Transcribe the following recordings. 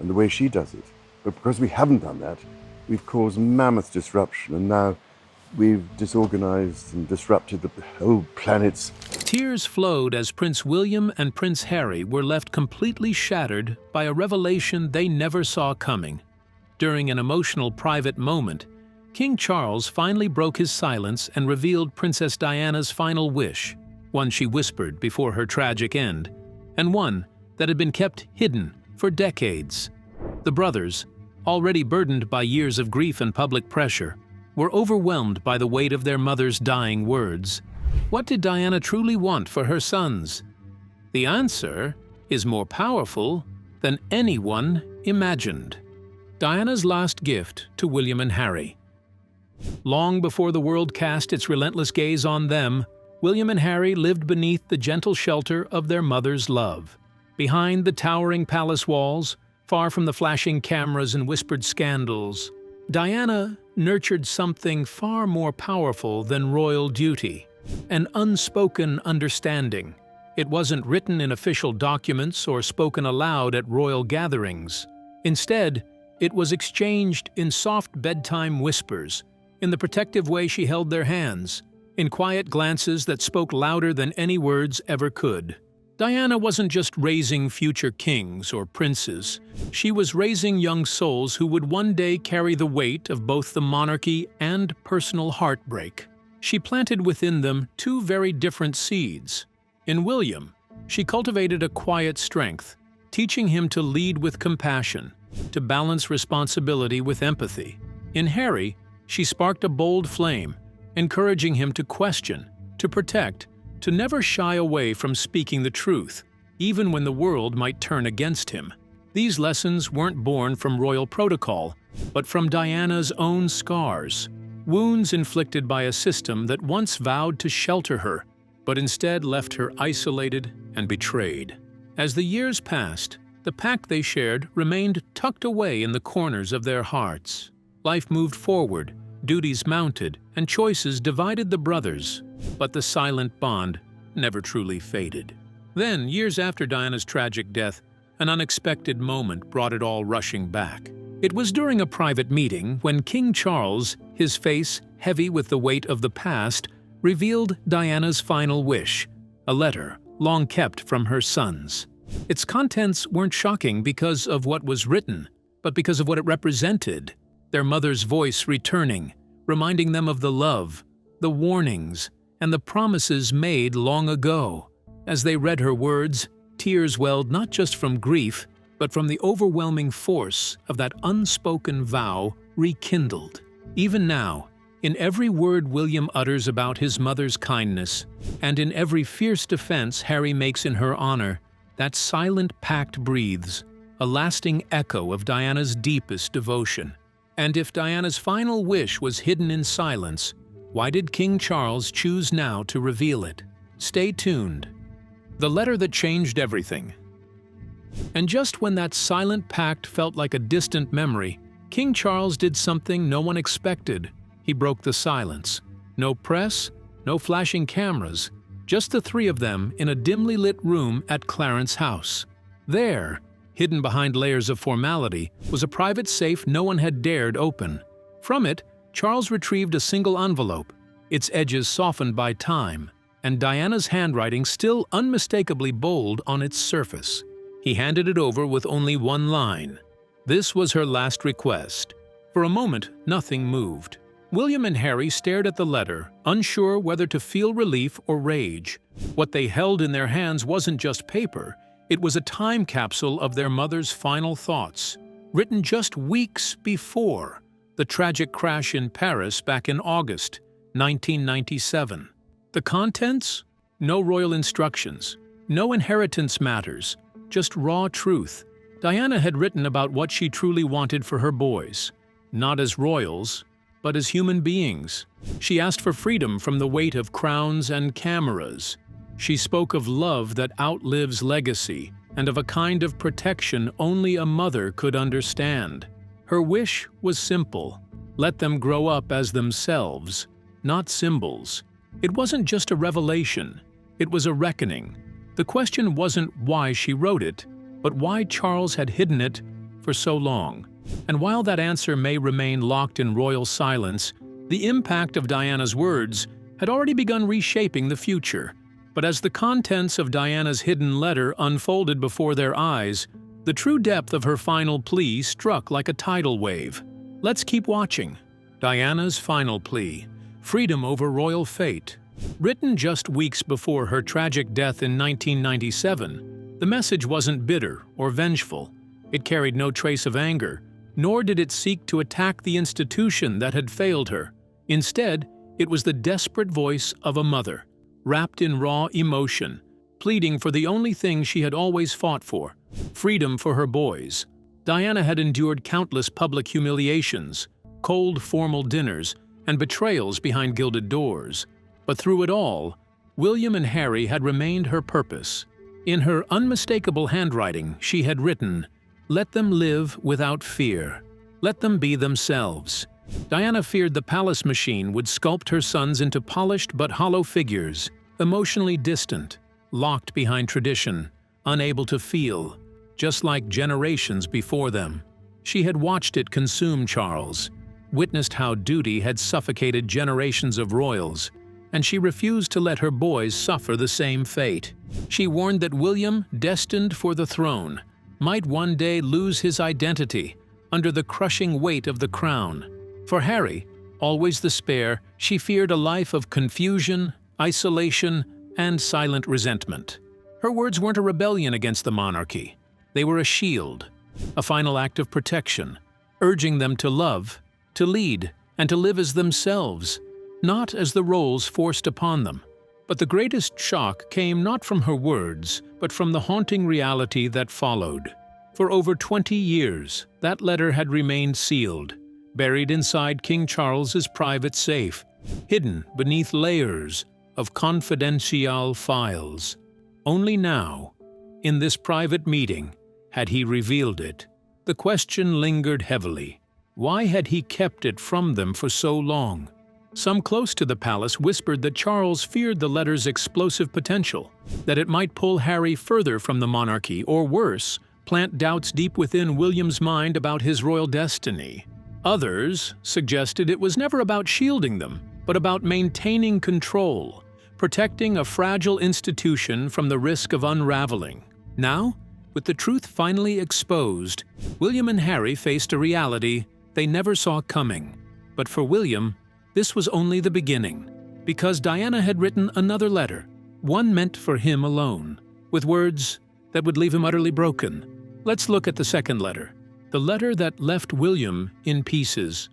and the way she does it. But because we haven't done that, we've caused mammoth disruption, and now we've disorganized and disrupted the whole planet's. Tears flowed as Prince William and Prince Harry were left completely shattered by a revelation they never saw coming. During an emotional private moment, King Charles finally broke his silence and revealed Princess Diana's final wish, one she whispered before her tragic end, and one that had been kept hidden for decades. The brothers, already burdened by years of grief and public pressure, were overwhelmed by the weight of their mother's dying words. What did Diana truly want for her sons? The answer is more powerful than anyone imagined. Diana's last gift to William and Harry. Long before the world cast its relentless gaze on them, William and Harry lived beneath the gentle shelter of their mother's love. Behind the towering palace walls, far from the flashing cameras and whispered scandals, Diana nurtured something far more powerful than royal duty, an unspoken understanding. It wasn't written in official documents or spoken aloud at royal gatherings. Instead, it was exchanged in soft bedtime whispers, in the protective way she held their hands, in quiet glances that spoke louder than any words ever could. Diana wasn't just raising future kings or princes. She was raising young souls who would one day carry the weight of both the monarchy and personal heartbreak. She planted within them two very different seeds. In William, she cultivated a quiet strength, teaching him to lead with compassion, to balance responsibility with empathy. In Harry, she sparked a bold flame, encouraging him to question, to protect, to never shy away from speaking the truth, even when the world might turn against him. These lessons weren't born from royal protocol, but from Diana's own scars, wounds inflicted by a system that once vowed to shelter her, but instead left her isolated and betrayed. As the years passed, the pact they shared remained tucked away in the corners of their hearts. Life moved forward, duties mounted, and choices divided the brothers, but the silent bond never truly faded. Then, years after Diana's tragic death, an unexpected moment brought it all rushing back. It was during a private meeting when King Charles, his face heavy with the weight of the past, revealed Diana's final wish, a letter long kept from her sons. Its contents weren't shocking because of what was written, but because of what it represented. Their mother's voice returning, reminding them of the love, the warnings, and the promises made long ago. As they read her words, tears welled not just from grief, but from the overwhelming force of that unspoken vow rekindled. Even now, in every word William utters about his mother's kindness, and in every fierce defense Harry makes in her honor, that silent pact breathes, a lasting echo of Diana's deepest devotion. And if Diana's final wish was hidden in silence, why did King Charles choose now to reveal it? Stay tuned. The letter that changed everything. And just when that silent pact felt like a distant memory, King Charles did something no one expected. He broke the silence. No press, no flashing cameras, just the three of them in a dimly lit room at Clarence House. There, hidden behind layers of formality, was a private safe no one had dared open. From it, Charles retrieved a single envelope, its edges softened by time, and Diana's handwriting still unmistakably bold on its surface. He handed it over with only one line. This was her last request. For a moment, nothing moved. William and Harry stared at the letter, unsure whether to feel relief or rage. What they held in their hands wasn't just paper. It was a time capsule of their mother's final thoughts, written just weeks before the tragic crash in Paris back in August 1997. The contents? No royal instructions, no inheritance matters, just raw truth. Diana had written about what she truly wanted for her boys, not as royals, but as human beings. She asked for freedom from the weight of crowns and cameras. She spoke of love that outlives legacy, and of a kind of protection only a mother could understand. Her wish was simple: let them grow up as themselves, not symbols. It wasn't just a revelation, it was a reckoning. The question wasn't why she wrote it, but why Charles had hidden it for so long? And while that answer may remain locked in royal silence, the impact of Diana's words had already begun reshaping the future. But as the contents of Diana's hidden letter unfolded before their eyes, the true depth of her final plea struck like a tidal wave. Let's keep watching. Diana's final plea: freedom over royal fate. Written just weeks before her tragic death in 1997, the message wasn't bitter or vengeful. It carried no trace of anger, nor did it seek to attack the institution that had failed her. Instead, it was the desperate voice of a mother, wrapped in raw emotion, pleading for the only thing she had always fought for: freedom for her boys. Diana had endured countless public humiliations, cold formal dinners, and betrayals behind gilded doors. But through it all, William and Harry had remained her purpose. In her unmistakable handwriting, she had written, "Let them live without fear. Let them be themselves." Diana feared the palace machine would sculpt her sons into polished but hollow figures, emotionally distant, locked behind tradition, unable to feel, just like generations before them. She had watched it consume Charles, witnessed how duty had suffocated generations of royals, and she refused to let her boys suffer the same fate. She warned that William, destined for the throne, might one day lose his identity under the crushing weight of the crown. For Harry, always the spare, she feared a life of confusion, isolation, and silent resentment. Her words weren't a rebellion against the monarchy. They were a shield, a final act of protection, urging them to love, to lead, and to live as themselves, not as the roles forced upon them. But the greatest shock came not from her words, but from the haunting reality that followed. For over 20 years, that letter had remained sealed, buried inside King Charles's private safe, hidden beneath layers of confidential files. Only now, in this private meeting, had he revealed it. The question lingered heavily. Why had he kept it from them for so long? Some close to the palace whispered that Charles feared the letter's explosive potential, that it might pull Harry further from the monarchy, or worse, plant doubts deep within William's mind about his royal destiny. Others suggested it was never about shielding them, but about maintaining control, protecting a fragile institution from the risk of unraveling. Now, with the truth finally exposed, William and Harry faced a reality they never saw coming. But for William, this was only the beginning, because Diana had written another letter, one meant for him alone, with words that would leave him utterly broken. Let's look at the second letter, the letter that left William in pieces.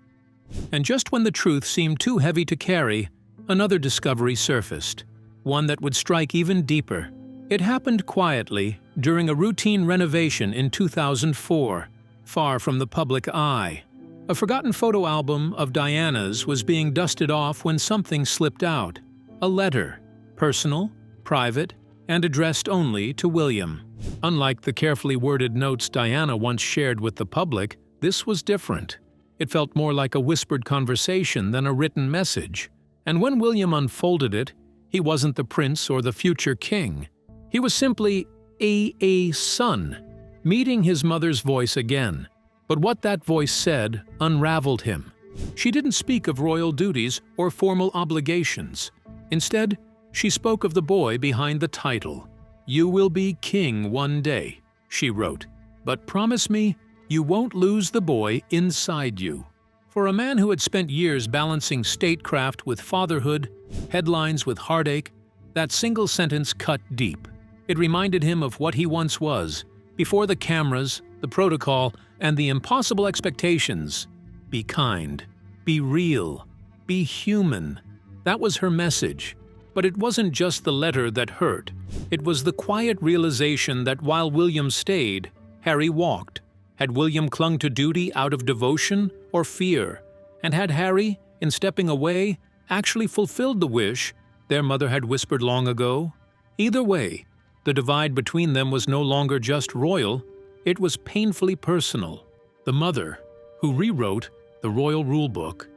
And just when the truth seemed too heavy to carry, another discovery surfaced, one that would strike even deeper. It happened quietly during a routine renovation in 2004, far from the public eye. A forgotten photo album of Diana's was being dusted off when something slipped out. A letter, personal, private, and addressed only to William. Unlike the carefully worded notes Diana once shared with the public, this was different. It felt more like a whispered conversation than a written message. And when William unfolded it, he wasn't the prince or the future king. He was simply a son, meeting his mother's voice again. But what that voice said unraveled him. She didn't speak of royal duties or formal obligations. Instead, she spoke of the boy behind the title. "You will be king one day," she wrote, "but promise me you won't lose the boy inside you." For a man who had spent years balancing statecraft with fatherhood, headlines with heartache, that single sentence cut deep. It reminded him of what he once was, before the cameras, the protocol, and the impossible expectations. Be kind, be real, be human. That was her message. But it wasn't just the letter that hurt. It was the quiet realization that while William stayed, Harry walked. Had William clung to duty out of devotion or fear? And had Harry, in stepping away, actually fulfilled the wish their mother had whispered long ago? Either way, the divide between them was no longer just royal, it was painfully personal. The mother, who rewrote the royal rulebook.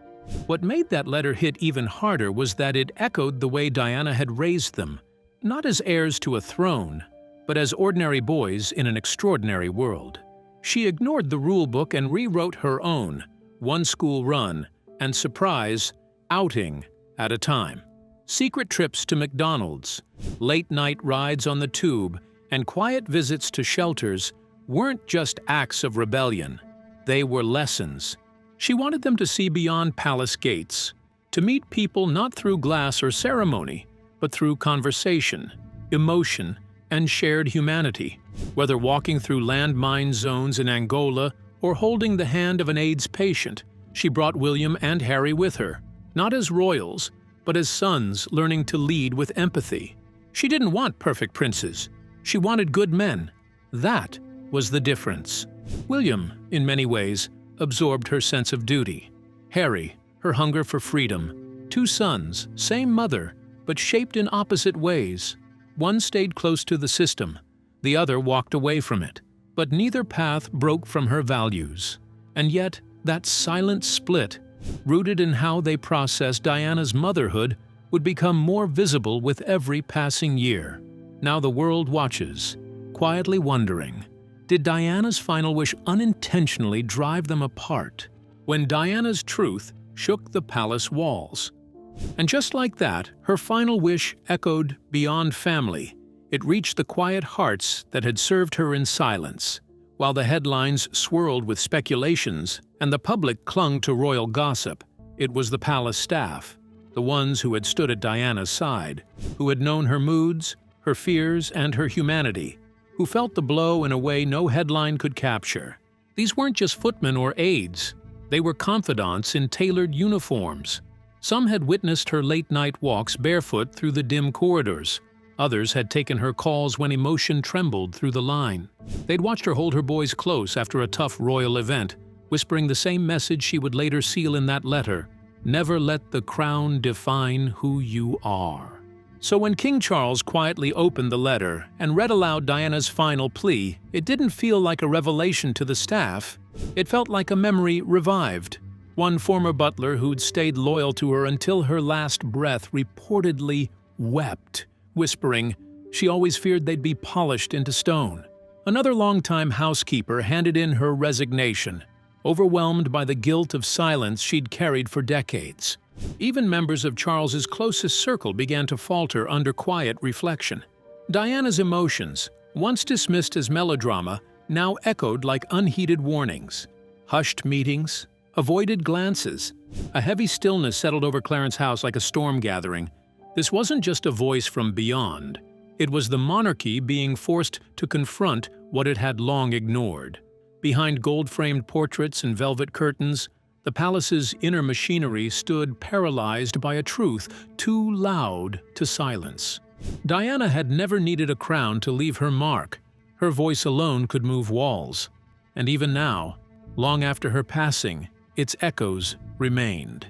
What made that letter hit even harder was that it echoed the way Diana had raised them, not as heirs to a throne, but as ordinary boys in an extraordinary world. She ignored the rulebook and rewrote her own, one school run, and surprise, outing at a time. Secret trips to McDonald's, late-night rides on the tube, and quiet visits to shelters weren't just acts of rebellion. They were lessons. She wanted them to see beyond palace gates, to meet people not through glass or ceremony, but through conversation, emotion, and shared humanity. Whether walking through landmine zones in Angola or holding the hand of an AIDS patient, she brought William and Harry with her, not as royals, but as sons learning to lead with empathy. She didn't want perfect princes. She wanted good men. That was the difference. William, in many ways, absorbed her sense of duty. Harry, her hunger for freedom. Two sons, same mother, but shaped in opposite ways. One stayed close to the system, the other walked away from it. But neither path broke from her values. And yet, that silent split, rooted in how they processed Diana's motherhood, would become more visible with every passing year. Now the world watches, quietly wondering, did Diana's final wish unintentionally drive them apart? When Diana's truth shook the palace walls. And just like that, her final wish echoed beyond family. It reached the quiet hearts that had served her in silence. While the headlines swirled with speculations and the public clung to royal gossip, it was the palace staff, the ones who had stood at Diana's side, who had known her moods, her fears, and her humanity, who felt the blow in a way no headline could capture. These weren't just footmen or aides. They were confidants in tailored uniforms. Some had witnessed her late-night walks barefoot through the dim corridors. Others had taken her calls when emotion trembled through the line. They'd watched her hold her boys close after a tough royal event, whispering the same message she would later seal in that letter: "Never let the crown define who you are." So when King Charles quietly opened the letter and read aloud Diana's final plea, it didn't feel like a revelation to the staff. It felt like a memory revived. One former butler who'd stayed loyal to her until her last breath reportedly wept, whispering she always feared they'd be polished into stone. Another longtime housekeeper handed in her resignation, overwhelmed by the guilt of silence she'd carried for decades. Even members of Charles's closest circle began to falter under quiet reflection. Diana's emotions, once dismissed as melodrama, now echoed like unheeded warnings. Hushed meetings, avoided glances. A heavy stillness settled over Clarence House like a storm gathering. This wasn't just a voice from beyond. It was the monarchy being forced to confront what it had long ignored. Behind gold-framed portraits and velvet curtains, the palace's inner machinery stood paralyzed by a truth too loud to silence. Diana had never needed a crown to leave her mark. Her voice alone could move walls. And even now, long after her passing, its echoes remained.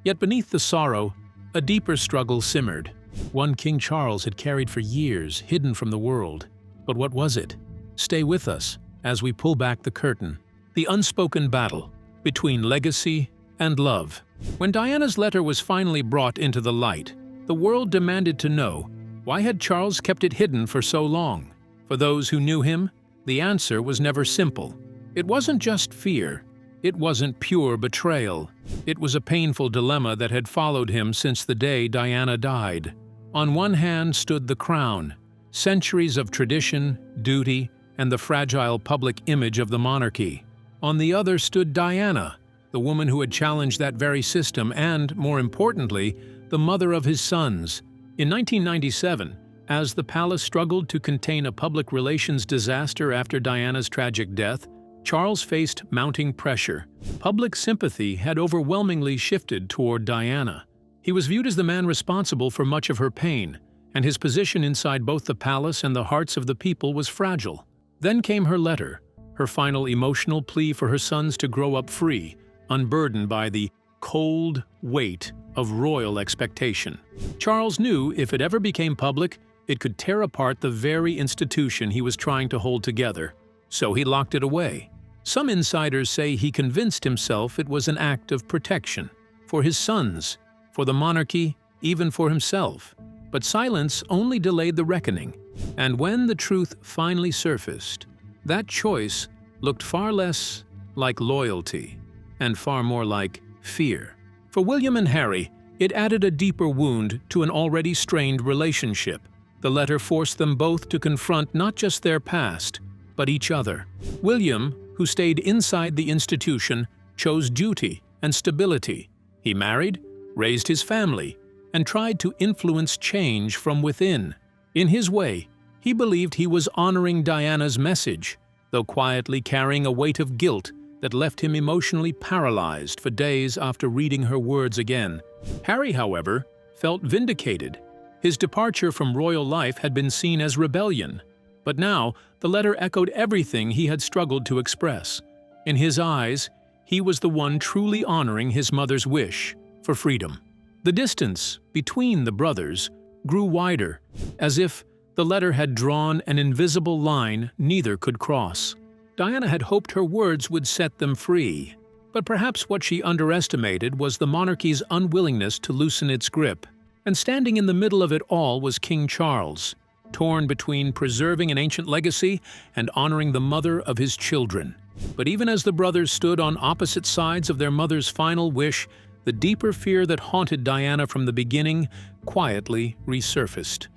Yet beneath the sorrow, a deeper struggle simmered. One King Charles had carried for years, hidden from the world. But what was it? Stay with us as we pull back the curtain. The unspoken battle between legacy and love. When Diana's letter was finally brought into the light, the world demanded to know, why had Charles kept it hidden for so long? For those who knew him, the answer was never simple. It wasn't just fear. It wasn't pure betrayal. It was a painful dilemma that had followed him since the day Diana died. On one hand stood the crown, centuries of tradition, duty, and the fragile public image of the monarchy. On the other stood Diana, the woman who had challenged that very system and, more importantly, the mother of his sons. In 1997, as the palace struggled to contain a public relations disaster after Diana's tragic death, Charles faced mounting pressure. Public sympathy had overwhelmingly shifted toward Diana. He was viewed as the man responsible for much of her pain, and his position inside both the palace and the hearts of the people was fragile. Then came her letter, her final emotional plea for her sons to grow up free, unburdened by the cold weight of royal expectation. Charles knew if it ever became public, it could tear apart the very institution he was trying to hold together. So he locked it away. Some insiders say he convinced himself it was an act of protection, for his sons, for the monarchy, even for himself. But silence only delayed the reckoning, and when the truth finally surfaced, that choice looked far less like loyalty and far more like fear. For William and Harry, it added a deeper wound to an already strained relationship. The letter forced them both to confront not just their past, but each other. William, who stayed inside the institution, chose duty and stability. He married, raised his family, and tried to influence change from within. In his way, he believed he was honoring Diana's message, though quietly carrying a weight of guilt that left him emotionally paralyzed for days after reading her words again. Harry, however, felt vindicated. His departure from royal life had been seen as rebellion, but now the letter echoed everything he had struggled to express. In his eyes, he was the one truly honoring his mother's wish for freedom. The distance between the brothers grew wider, as if the letter had drawn an invisible line neither could cross. Diana had hoped her words would set them free, but perhaps what she underestimated was the monarchy's unwillingness to loosen its grip. And standing in the middle of it all was King Charles, torn between preserving an ancient legacy and honoring the mother of his children. But even as the brothers stood on opposite sides of their mother's final wish, the deeper fear that haunted Diana from the beginning quietly resurfaced.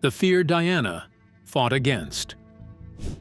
The fear Diana fought against.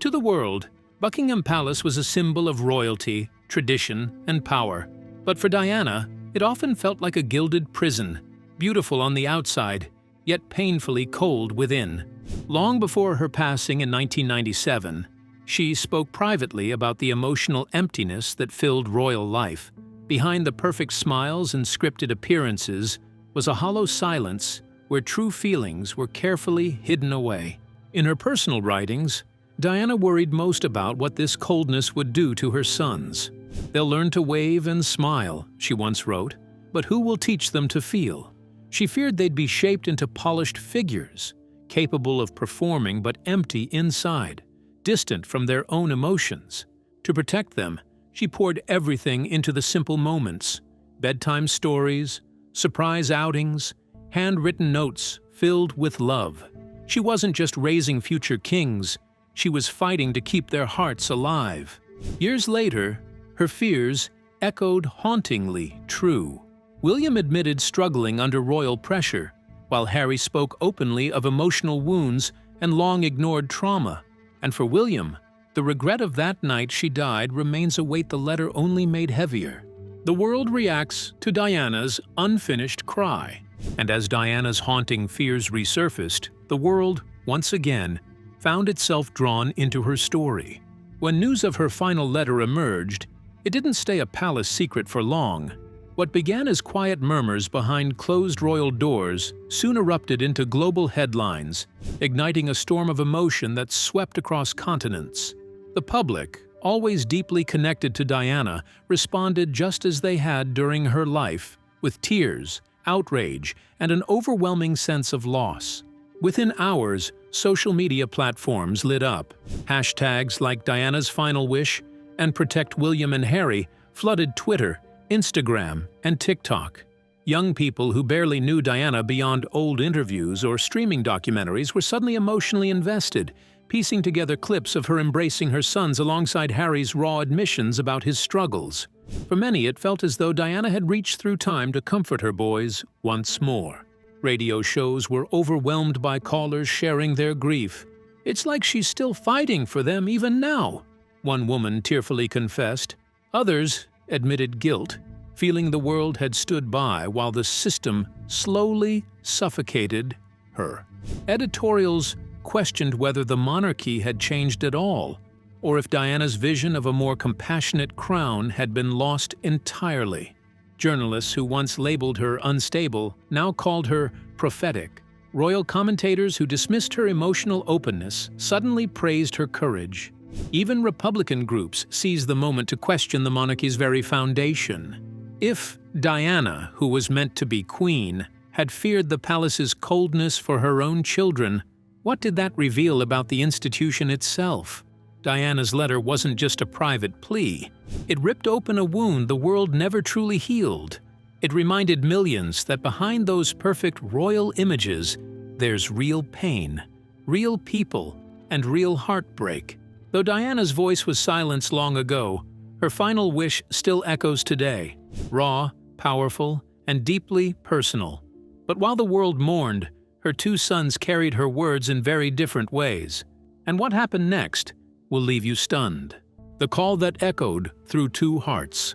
To the world, Buckingham Palace was a symbol of royalty, tradition, and power. But for Diana, it often felt like a gilded prison, beautiful on the outside, yet painfully cold within. Long before her passing in 1997, she spoke privately about the emotional emptiness that filled royal life. Behind the perfect smiles and scripted appearances was a hollow silence where true feelings were carefully hidden away. In her personal writings, Diana worried most about what this coldness would do to her sons. "They'll learn to wave and smile," she once wrote, "but who will teach them to feel?" She feared they'd be shaped into polished figures, capable of performing but empty inside, distant from their own emotions. To protect them, she poured everything into the simple moments: bedtime stories, surprise outings, handwritten notes filled with love. She wasn't just raising future kings, she was fighting to keep their hearts alive. Years later, her fears echoed hauntingly true. William admitted struggling under royal pressure, while Harry spoke openly of emotional wounds and long-ignored trauma. And for William, the regret of that night she died remains a weight the letter only made heavier. The world reacts to Diana's unfinished cry, and as Diana's haunting fears resurfaced, the world, once again, found itself drawn into her story. When news of her final letter emerged, it didn't stay a palace secret for long. What began as quiet murmurs behind closed royal doors soon erupted into global headlines, igniting a storm of emotion that swept across continents. The public, always deeply connected to Diana, responded just as they had during her life, with tears, outrage, and an overwhelming sense of loss. Within hours, social media platforms lit up. Hashtags like Diana's Final Wish and Protect William and Harry flooded Twitter, Instagram, and TikTok. Young people who barely knew Diana beyond old interviews or streaming documentaries were suddenly emotionally invested, piecing together clips of her embracing her sons alongside Harry's raw admissions about his struggles. For many, it felt as though Diana had reached through time to comfort her boys once more. Radio shows were overwhelmed by callers sharing their grief. "It's like she's still fighting for them even now," one woman tearfully confessed. Others admitted guilt, feeling the world had stood by while the system slowly suffocated her. Editorials questioned whether the monarchy had changed at all, or if Diana's vision of a more compassionate crown had been lost entirely. Journalists who once labeled her unstable now called her prophetic. Royal commentators who dismissed her emotional openness suddenly praised her courage. Even Republican groups seized the moment to question the monarchy's very foundation. If Diana, who was meant to be queen, had feared the palace's coldness for her own children, what did that reveal about the institution itself? Diana's letter wasn't just a private plea. It ripped open a wound the world never truly healed. It reminded millions that behind those perfect royal images, there's real pain, real people, and real heartbreak. Though Diana's voice was silenced long ago, her final wish still echoes today, raw, powerful, and deeply personal. But while the world mourned, her two sons carried her words in very different ways. And what happened next will leave you stunned. The call that echoed through two hearts.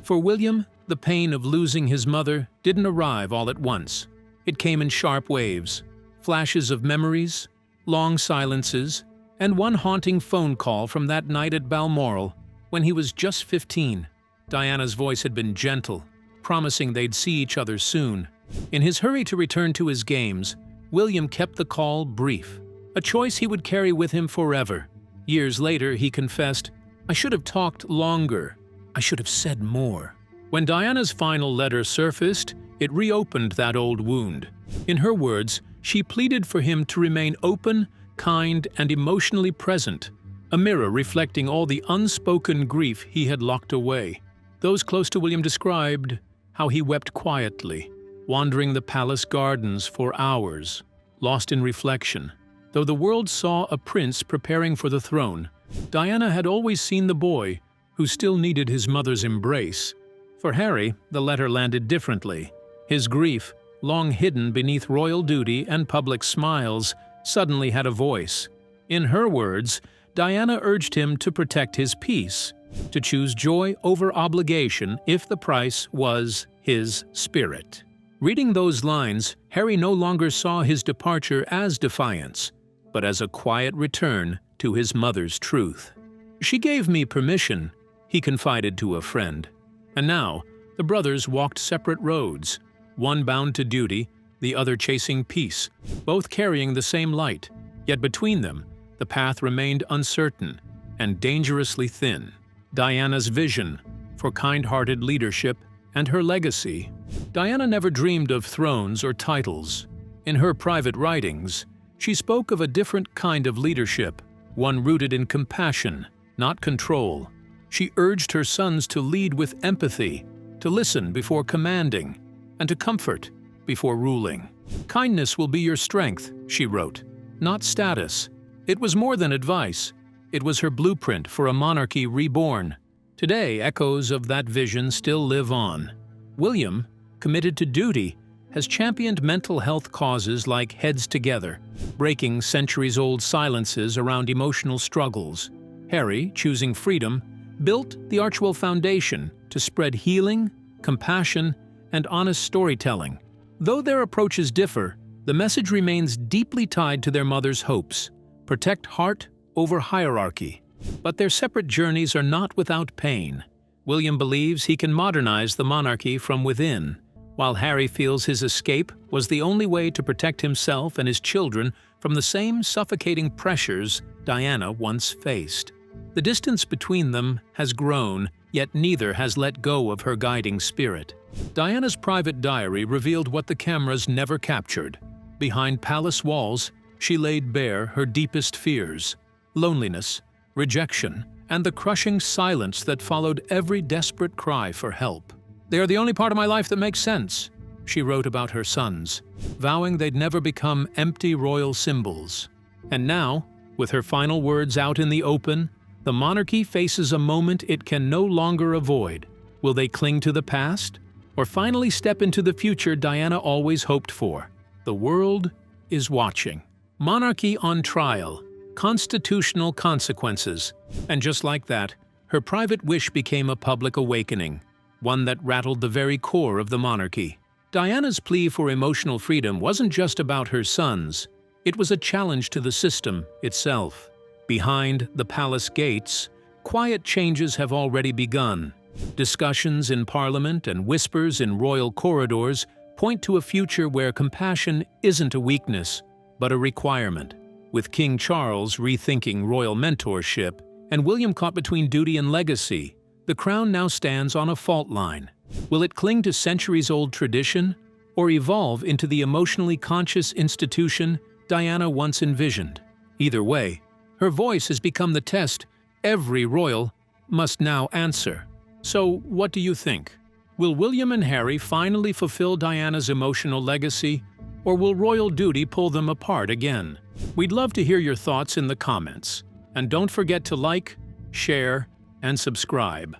For William, the pain of losing his mother didn't arrive all at once. It came in sharp waves, flashes of memories, long silences, and one haunting phone call from that night at Balmoral when he was just 15. Diana's voice had been gentle, promising they'd see each other soon. In his hurry to return to his games, William kept the call brief, a choice he would carry with him forever. Years later, he confessed, "I should have talked longer. I should have said more." When Diana's final letter surfaced, it reopened that old wound. In her words, she pleaded for him to remain open, kind, and emotionally present, a mirror reflecting all the unspoken grief he had locked away. Those close to William described how he wept quietly, wandering the palace gardens for hours, lost in reflection. Though the world saw a prince preparing for the throne, Diana had always seen the boy who still needed his mother's embrace. For Harry, the letter landed differently. His grief, long hidden beneath royal duty and public smiles, suddenly had a voice. In her words, Diana urged him to protect his peace, to choose joy over obligation if the price was his spirit. Reading those lines, Harry no longer saw his departure as defiance, but as a quiet return to his mother's truth. "She gave me permission," he confided to a friend. And now, the brothers walked separate roads, one bound to duty, the other chasing peace, both carrying the same light. Yet between them, the path remained uncertain and dangerously thin. Diana's vision for kind-hearted leadership and her legacy. Diana never dreamed of thrones or titles. In her private writings, she spoke of a different kind of leadership, one rooted in compassion, not control. She urged her sons to lead with empathy, to listen before commanding, and to comfort before ruling. "Kindness will be your strength," she wrote, "not status." It was more than advice. It was her blueprint for a monarchy reborn. Today, echoes of that vision still live on. William, committed to duty, has championed mental health causes like Heads Together, breaking centuries-old silences around emotional struggles. Harry, choosing freedom, built the Archwell Foundation to spread healing, compassion, and honest storytelling. Though their approaches differ, the message remains deeply tied to their mother's hopes: protect heart over hierarchy. But their separate journeys are not without pain. William believes he can modernize the monarchy from within, while Harry feels his escape was the only way to protect himself and his children from the same suffocating pressures Diana once faced. The distance between them has grown, yet neither has let go of her guiding spirit. Diana's private diary revealed what the cameras never captured. Behind palace walls, she laid bare her deepest fears: loneliness, rejection, and the crushing silence that followed every desperate cry for help. "They are the only part of my life that makes sense," she wrote about her sons, vowing they'd never become empty royal symbols. And now, with her final words out in the open, the monarchy faces a moment it can no longer avoid. Will they cling to the past, or finally step into the future Diana always hoped for? The world is watching. Monarchy on trial, constitutional consequences. And just like that, her private wish became a public awakening, one that rattled the very core of the monarchy. Diana's plea for emotional freedom wasn't just about her sons. It was a challenge to the system itself. Behind the palace gates, quiet changes have already begun. Discussions in Parliament and whispers in royal corridors point to a future where compassion isn't a weakness, but a requirement. With King Charles rethinking royal mentorship and William caught between duty and legacy, the crown now stands on a fault line. Will it cling to centuries-old tradition or evolve into the emotionally conscious institution Diana once envisioned? Either way, her voice has become the test every royal must now answer. So, what do you think? Will William and Harry finally fulfill Diana's emotional legacy, or will royal duty pull them apart again? We'd love to hear your thoughts in the comments. And don't forget to like, share, and subscribe.